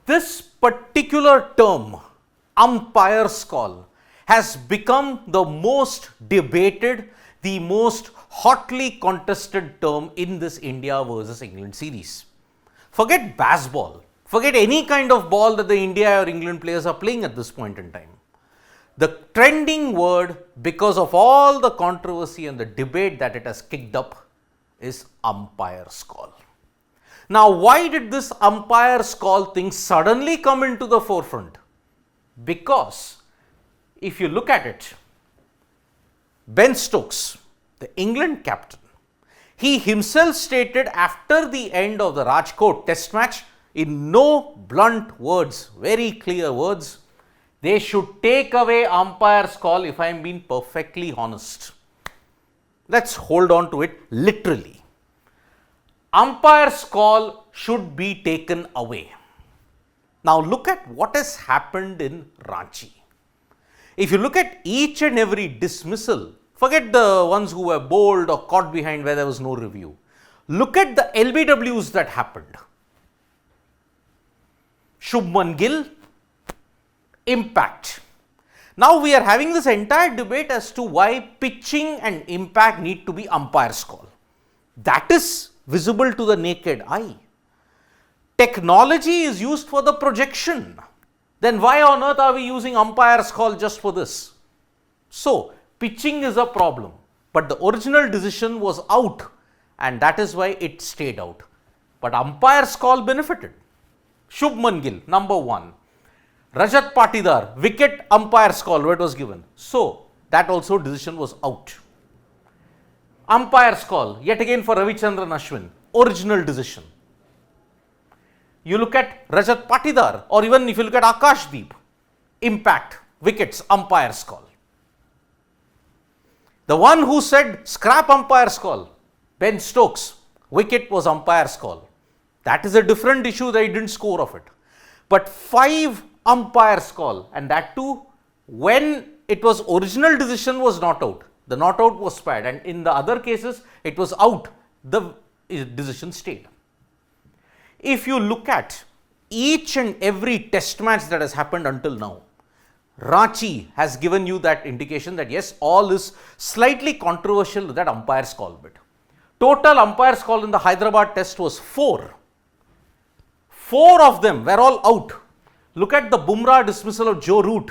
This particular term, umpire's call, has become the most debated, the most hotly contested term in this India versus England series. Forget baseball, forget any kind of ball that the India or England players are playing at this point in time. The trending word, because of all the controversy and the debate that it has kicked up, is umpire's call. Now, why did this umpire's call thing suddenly come into the forefront? Because if you look at it, Ben Stokes, the England captain, he himself stated after the end of the Rajkot test match, in no blunt words, very clear words, they should take away umpire's call, if I am being perfectly honest. Let's hold on to it literally. Umpire's call should be taken away. Now look at what has happened in Ranchi. If you look at each and every dismissal, forget the ones who were bowled or caught behind where there was no review. Look at the LBWs that happened. Shubman Gill, impact. Now we are having this entire debate as to why pitching and impact need to be umpire's call. That is visible to the naked eye. Technology is used for the projection. Then why on earth are we using umpire's call just for this? So, pitching is a problem, but the original decision was out and that is why it stayed out. But umpire's call benefited. Shubman Gill, number 1. Rajat Patidar, wicket umpire's call, where it was given. So, that also decision was out. Umpire's call, yet again for Ravichandran Ashwin, original decision. You look at Rajat Patidar, or even if you look at Akashdeep, impact, wickets, umpire's call. The one who said scrap umpire's call, Ben Stokes, wicket was umpire's call. That is a different issue, that he didn't score of it. But 5 umpire's call, and that too when it was original decision was not out. The not out was spared, and in the other cases it was out, the decision stayed. If you look at each and every test match that has happened until now, Ranchi has given you that indication that yes, all is slightly controversial with that umpire's call bit. Total umpire's call in the Hyderabad test was 4. 4 of them were all out. Look at the Bumrah dismissal of Joe Root.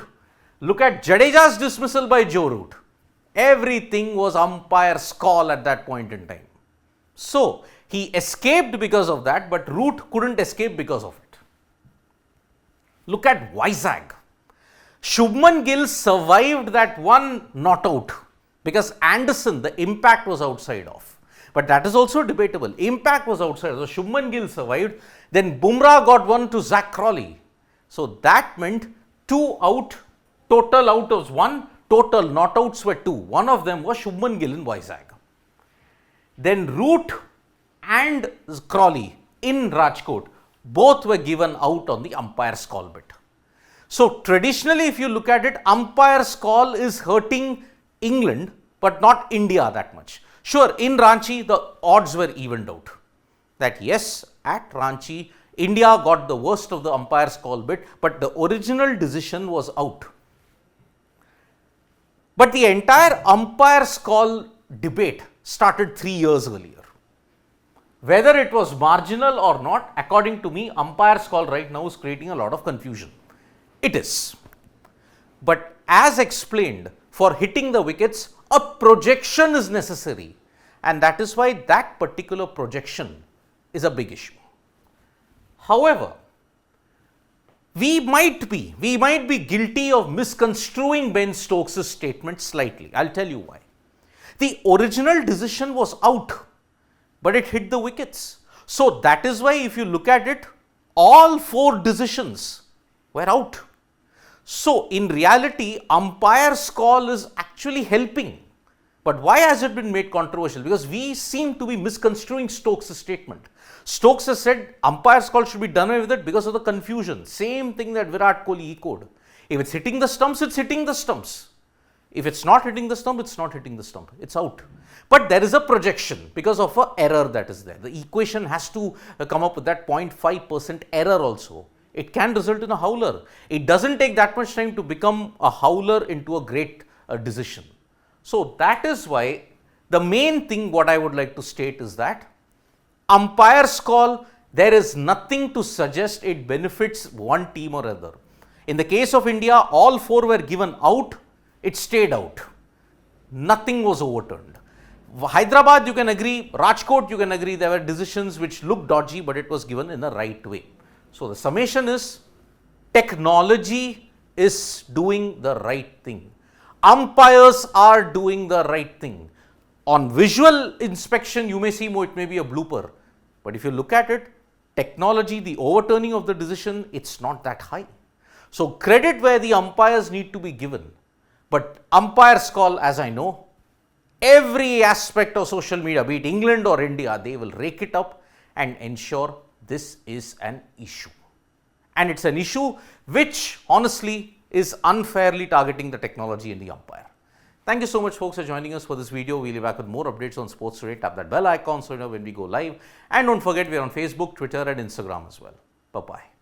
Look at Jadeja's dismissal by Joe Root. Everything was umpire's call at that point in time. So, he escaped because of that, but Root couldn't escape because of it. Look at Vizag. Shubman Gill survived that one not out because Anderson, the impact was outside off. But that is also debatable. Impact was outside. So, Shubman Gill survived. Then Bumrah got one to Zach Crawley. So, that meant 2 out, total out was 1, total not outs were 2. One of them was Shubman Gill in Vizag. Then Root and Crawley in Rajkot, both were given out on the umpire's call bit. So, traditionally if you look at it, umpire's call is hurting England, but not India that much. Sure, in Ranchi, the odds were evened out. That yes, at Ranchi, India got the worst of the umpire's call bit, but the original decision was out. But the entire umpire's call debate started 3 years earlier. Whether it was marginal or not, according to me, umpire's call right now is creating a lot of confusion. It is. But as explained, for hitting the wickets, a projection is necessary, and that is why that particular projection is a big issue. However, we might be guilty of misconstruing Ben Stokes' statement slightly. I'll tell you why. The original decision was out, but it hit the wickets. So that is why if you look at it, all 4 decisions were out. So in reality, umpire's call is actually helping. But why has it been made controversial? Because we seem to be misconstruing Stokes' statement. Stokes has said umpire's call should be done away with it because of the confusion. Same thing that Virat Kohli echoed. If it's hitting the stumps, it's hitting the stumps. If it's not hitting the stump, it's not hitting the stump. It's out. But there is a projection because of an error that is there. The equation has to come up with that 0.5% error also. it can result in a howler. It doesn't take that much time to become a howler into a great decision. So that is why the main thing what I would like to state is that umpire's call, there is nothing to suggest it benefits one team or other. In the case of India, all 4 were given out, it stayed out. Nothing was overturned. Hyderabad, you can agree, Rajkot, you can agree, there were decisions which looked dodgy, but it was given in the right way. So the summation is, technology is doing the right thing. Umpires are doing the right thing. On visual inspection, you may see it may be a blooper, but if you look at it, technology, the overturning of the decision, it's not that high. So credit where the umpires need to be given. But umpire's call, as I know, every aspect of social media, be it England or India, they will rake it up and ensure this is an issue. And it's an issue which honestly is unfairly targeting the technology in the umpire. Thank you so much, folks, for joining us for this video. We'll be back with more updates on Sports Today. Tap that bell icon so you know when we go live. And don't forget, we're on Facebook, Twitter and Instagram as well. Bye-bye.